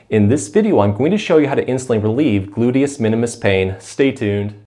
In this video, I'm going to show you how to instantly relieve gluteus minimus pain. Stay tuned.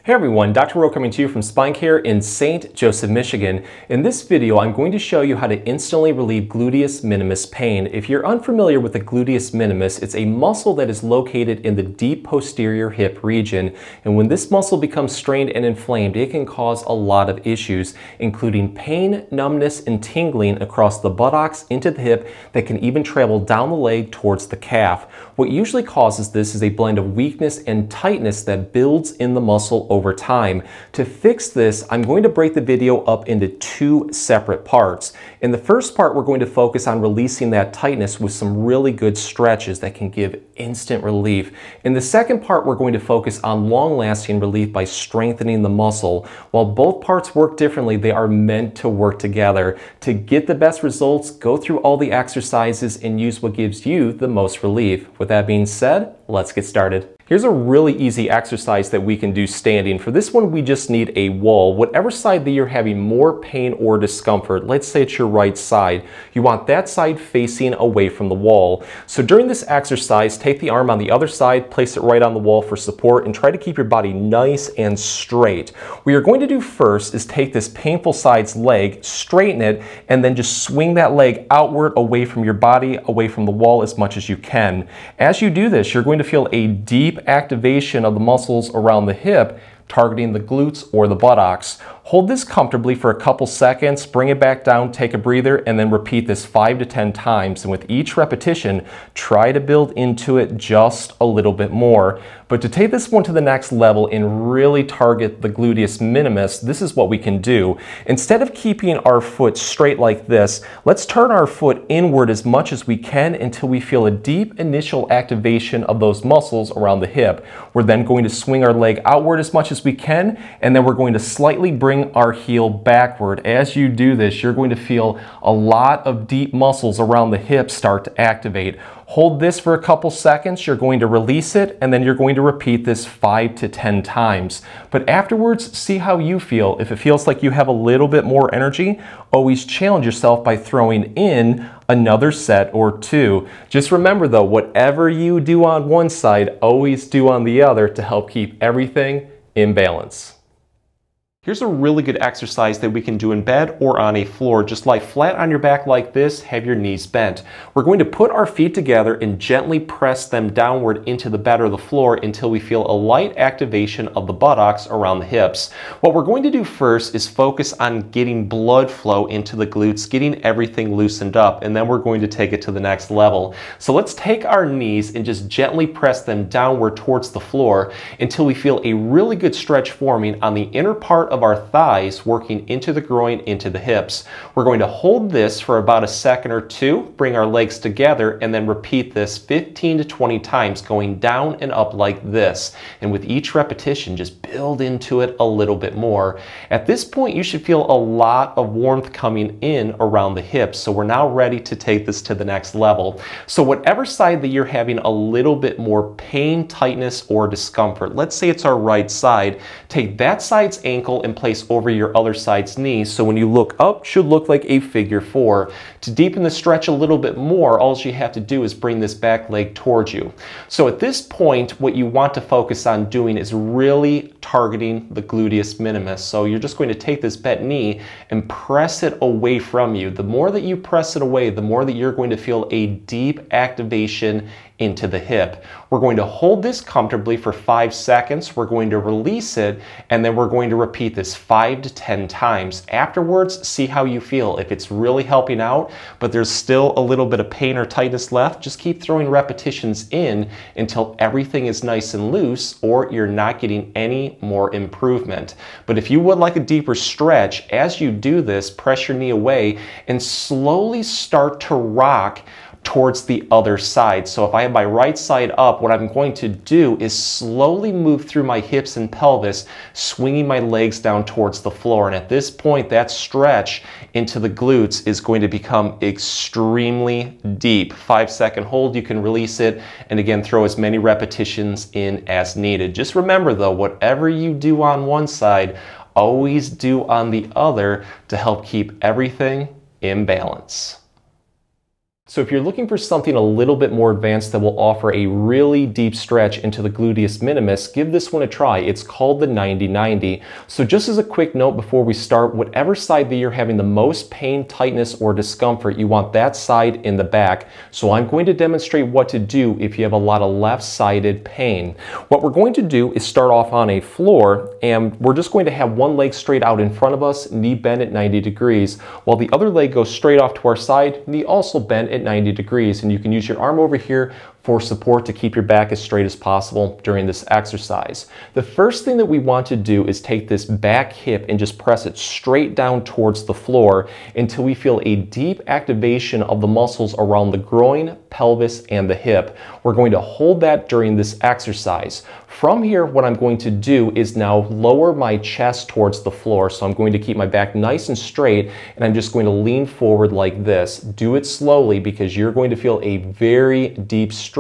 Hey everyone, Dr. Rowe coming to you from SpineCare in St. Joseph, Michigan. In this video, I'm going to show you how to instantly relieve gluteus minimus pain. If you're unfamiliar with the gluteus minimus, it's a muscle that is located in the deep posterior hip region. And when this muscle becomes strained and inflamed, it can cause a lot of issues, including pain, numbness, and tingling across the buttocks into the hip that can even travel down the leg towards the calf. What usually causes this is a blend of weakness and tightness that builds in the muscle over time. To fix this, I'm going to break the video up into two separate parts. In the first part, we're going to focus on releasing that tightness with some really good stretches that can give instant relief. In the second part, we're going to focus on long-lasting relief by strengthening the muscle. While both parts work differently, they are meant to work together. To get the best results, go through all the exercises and use what gives you the most relief. With that being said, let's get started. Here's a really easy exercise that we can do standing. For this one, we just need a wall. Whatever side that you're having more pain or discomfort, let's say it's your right side, you want that side facing away from the wall. So during this exercise, take the arm on the other side, place it right on the wall for support, and try to keep your body nice and straight. What you're going to do first is take this painful side's leg, straighten it, and then just swing that leg outward away from your body, away from the wall as much as you can. As you do this, you're going to feel a deep activation of the muscles around the hip, targeting the glutes or the buttocks. Hold this comfortably for a couple seconds, bring it back down, take a breather, and then repeat this 5 to 10 times. And with each repetition, try to build into it just a little bit more. But to take this one to the next level and really target the gluteus minimus, this is what we can do. Instead of keeping our foot straight like this, let's turn our foot inward as much as we can until we feel a deep initial activation of those muscles around the hip. We're then going to swing our leg outward as much as we can, and then we're going to slightly bring our heel backward. As you do this, you're going to feel a lot of deep muscles around the hip start to activate. Hold this for a couple seconds, you're going to release it, and then you're going to repeat this 5 to 10 times. But afterwards, see how you feel. If it feels like you have a little bit more energy, always challenge yourself by throwing in another set or two. Just remember though, whatever you do on one side, always do on the other to help keep everything in balance. Here's a really good exercise that we can do in bed or on a floor. Just lie flat on your back like this, have your knees bent. We're going to put our feet together and gently press them downward into the bed or the floor until we feel a light activation of the buttocks around the hips. What we're going to do first is focus on getting blood flow into the glutes, getting everything loosened up, and then we're going to take it to the next level. So let's take our knees and just gently press them downward towards the floor until we feel a really good stretch forming on the inner part of our thighs working into the groin, into the hips. We're going to hold this for about a second or two, bring our legs together, and then repeat this 15 to 20 times, going down and up like this. And with each repetition, just build into it a little bit more. At this point, you should feel a lot of warmth coming in around the hips. So we're now ready to take this to the next level. So whatever side that you're having a little bit more pain, tightness, or discomfort, let's say it's our right side, take that side's ankle and place over your other side's knee, so when you look up, should look like a figure 4. To deepen the stretch a little bit more, all you have to do is bring this back leg towards you. So at this point, what you want to focus on doing is really targeting the gluteus minimus. So you're just going to take this bent knee and press it away from you. The more that you press it away, the more that you're going to feel a deep activation into the hip. We're going to hold this comfortably for 5 seconds. We're going to release it, and then we're going to repeat this 5 to 10 times. Afterwards, see how you feel. If it's really helping out, but there's still a little bit of pain or tightness left, just keep throwing repetitions in until everything is nice and loose, or you're not getting any more improvement. But if you would like a deeper stretch, as you do this, press your knee away and slowly start to rock towards the other side. So if I have my right side up, what I'm going to do is slowly move through my hips and pelvis, swinging my legs down towards the floor. And at this point, that stretch into the glutes is going to become extremely deep. 5-second hold, you can release it, and again, throw as many repetitions in as needed. Just remember though, whatever you do on one side, always do on the other to help keep everything in balance. So if you're looking for something a little bit more advanced that will offer a really deep stretch into the gluteus minimus, give this one a try. It's called the 90-90. So just as a quick note before we start, whatever side that you're having the most pain, tightness, or discomfort, you want that side in the back. So I'm going to demonstrate what to do if you have a lot of left-sided pain. What we're going to do is start off on a floor, and we're just going to have one leg straight out in front of us, knee bent at 90 degrees, while the other leg goes straight off to our side, knee also bent at 90 degrees, and you can use your arm over here for support to keep your back as straight as possible during this exercise. The first thing that we want to do is take this back hip and just press it straight down towards the floor until we feel a deep activation of the muscles around the groin, pelvis, and the hip. We're going to hold that during this exercise. From here, what I'm going to do is now lower my chest towards the floor. So I'm going to keep my back nice and straight, and I'm just going to lean forward like this. Do it slowly because you're going to feel a very deep stretch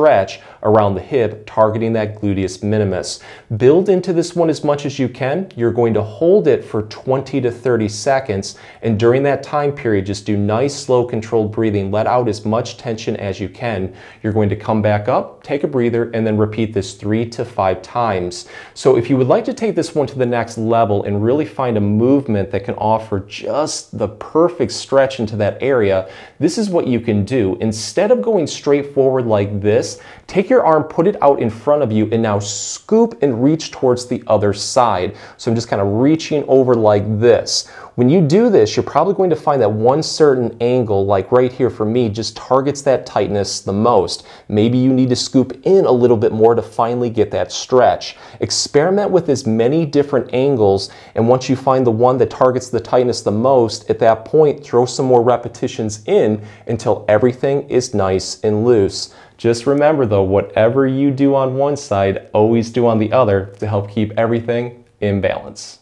around the hip, targeting that gluteus minimus. Build into this one as much as you can. You're going to hold it for 20 to 30 seconds, and during that time period, just do nice, slow, controlled breathing. Let out as much tension as you can. You're going to come back up, take a breather, and then repeat this 3 to 5 times. So if you would like to take this one to the next level and really find a movement that can offer just the perfect stretch into that area, this is what you can do. Instead of going straight forward like this, take your arm, put it out in front of you, and now scoop and reach towards the other side. So I'm just kind of reaching over like this. When you do this, you're probably going to find that one certain angle, like right here for me, just targets that tightness the most. Maybe you need to scoop in a little bit more to finally get that stretch. Experiment with as many different angles, and once you find the one that targets the tightness the most, at that point, throw some more repetitions in until everything is nice and loose. Just remember though, whatever you do on one side, always do on the other to help keep everything in balance.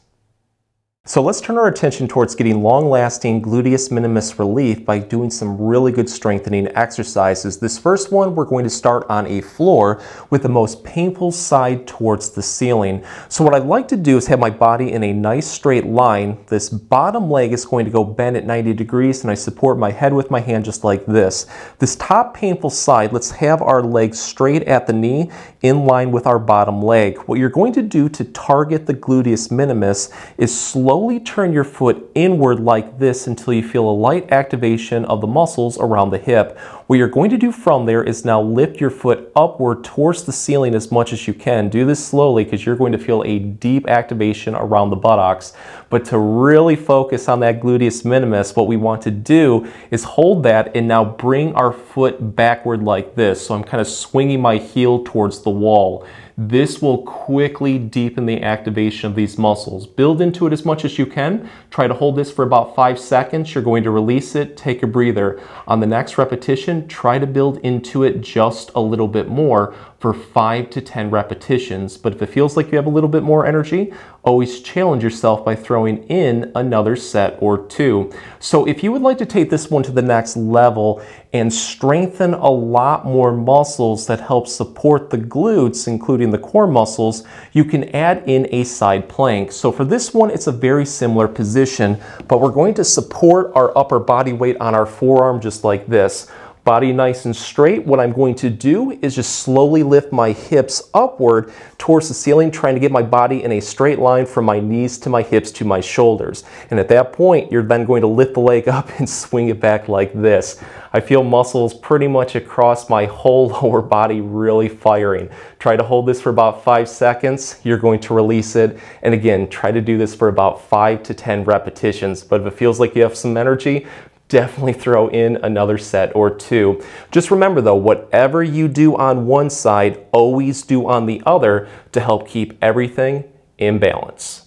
So let's turn our attention towards getting long-lasting gluteus minimus relief by doing some really good strengthening exercises. This first one, we're going to start on a floor with the most painful side towards the ceiling. So what I'd like to do is have my body in a nice straight line. This bottom leg is going to go bent at 90 degrees, and I support my head with my hand just like this. This top painful side, let's have our leg straight at the knee in line with our bottom leg. What you're going to do to target the gluteus minimus is slowly turn your foot inward like this until you feel a light activation of the muscles around the hip. What you're going to do from there is now lift your foot upward towards the ceiling as much as you can. Do this slowly because you're going to feel a deep activation around the buttocks. But to really focus on that gluteus minimus, what we want to do is hold that and now bring our foot backward like this. So I'm kind of swinging my heel towards the wall. This will quickly deepen the activation of these muscles. Build into it as much as you can. Try to hold this for about 5 seconds. You're going to release it, take a breather. On the next repetition, try to build into it just a little bit more for 5 to 10 repetitions. But if it feels like you have a little bit more energy, always challenge yourself by throwing in another set or 2. So if you would like to take this one to the next level and strengthen a lot more muscles that help support the glutes, including the core muscles, you can add in a side plank. So for this one, it's a very similar position, but we're going to support our upper body weight on our forearm just like this. Body nice and straight. What I'm going to do is just slowly lift my hips upward towards the ceiling, trying to get my body in a straight line from my knees to my hips to my shoulders. And at that point, you're then going to lift the leg up and swing it back like this. I feel muscles pretty much across my whole lower body really firing. Try to hold this for about 5 seconds. You're going to release it. And again, try to do this for about 5 to 10 repetitions. But if it feels like you have some energy, definitely throw in another set or 2. Just remember though, whatever you do on one side, always do on the other to help keep everything in balance.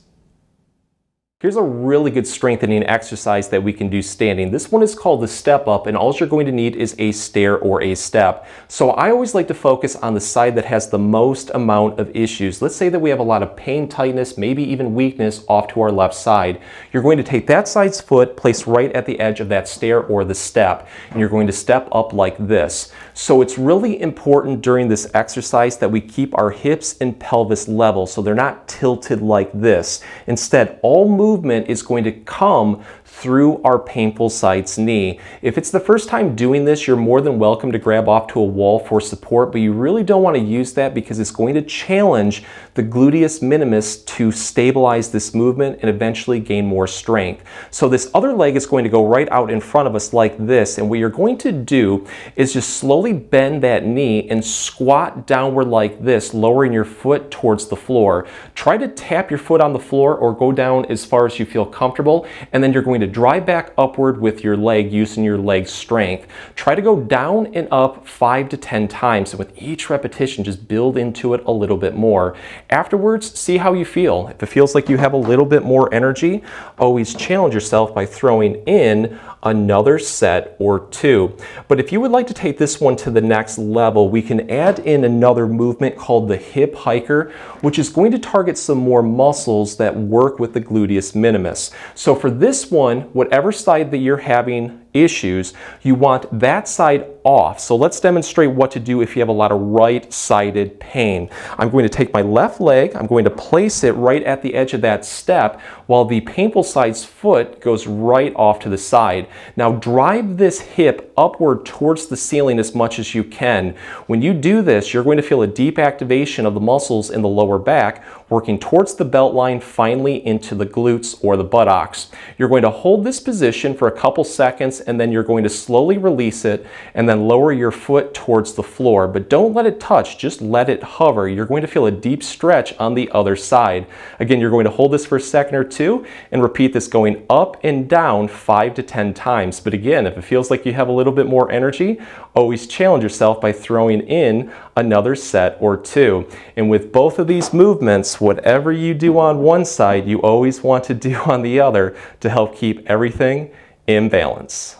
Here's a really good strengthening exercise that we can do standing. This one is called the step up, and all you're going to need is a stair or a step. So I always like to focus on the side that has the most amount of issues. Let's say that we have a lot of pain, tightness, maybe even weakness off to our left side. You're going to take that side's foot, place right at the edge of that stair or the step, and you're going to step up like this. So it's really important during this exercise that we keep our hips and pelvis level so they're not tilted like this. Instead, all movement is going to come through our painful side's knee. If it's the first time doing this, you're more than welcome to grab off to a wall for support, but you really don't want to use that because it's going to challenge the gluteus minimus to stabilize this movement and eventually gain more strength. So this other leg is going to go right out in front of us like this, and what you're going to do is just slowly bend that knee and squat downward like this, lowering your foot towards the floor. Try to tap your foot on the floor or go down as far as you feel comfortable, and then you're going to drive back upward with your leg using your leg strength. Try to go down and up 5 to 10 times, and with each repetition just build into it a little bit more. Afterwards, see how you feel. If it feels like you have a little bit more energy, always challenge yourself by throwing in another set or two. But if you would like to take this one to the next level, we can add in another movement called the hip hiker, which is going to target some more muscles that work with the gluteus minimus. So for this one, whatever side that you're having issues, you want that side off. So let's demonstrate what to do if you have a lot of right-sided pain. I'm going to take my left leg, I'm going to place it right at the edge of that step while the painful side's foot goes right off to the side. Now drive this hip upward towards the ceiling as much as you can. When you do this, you're going to feel a deep activation of the muscles in the lower back, working towards the belt line, finally into the glutes or the buttocks. You're going to hold this position for a couple seconds, and then you're going to slowly release it and then lower your foot towards the floor. But don't let it touch, just let it hover. You're going to feel a deep stretch on the other side. Again, you're going to hold this for a second or two and repeat this going up and down 5 to 10 times. But again, if it feels like you have a little bit more energy, always challenge yourself by throwing in another set or two. And with both of these movements, whatever you do on one side, you always want to do on the other to help keep everything in balance.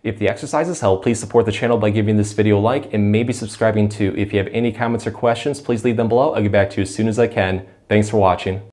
If the exercises help, please support the channel by giving this video a like and maybe subscribing too. If you have any comments or questions, please leave them below. I'll get back to you as soon as I can. Thanks for watching.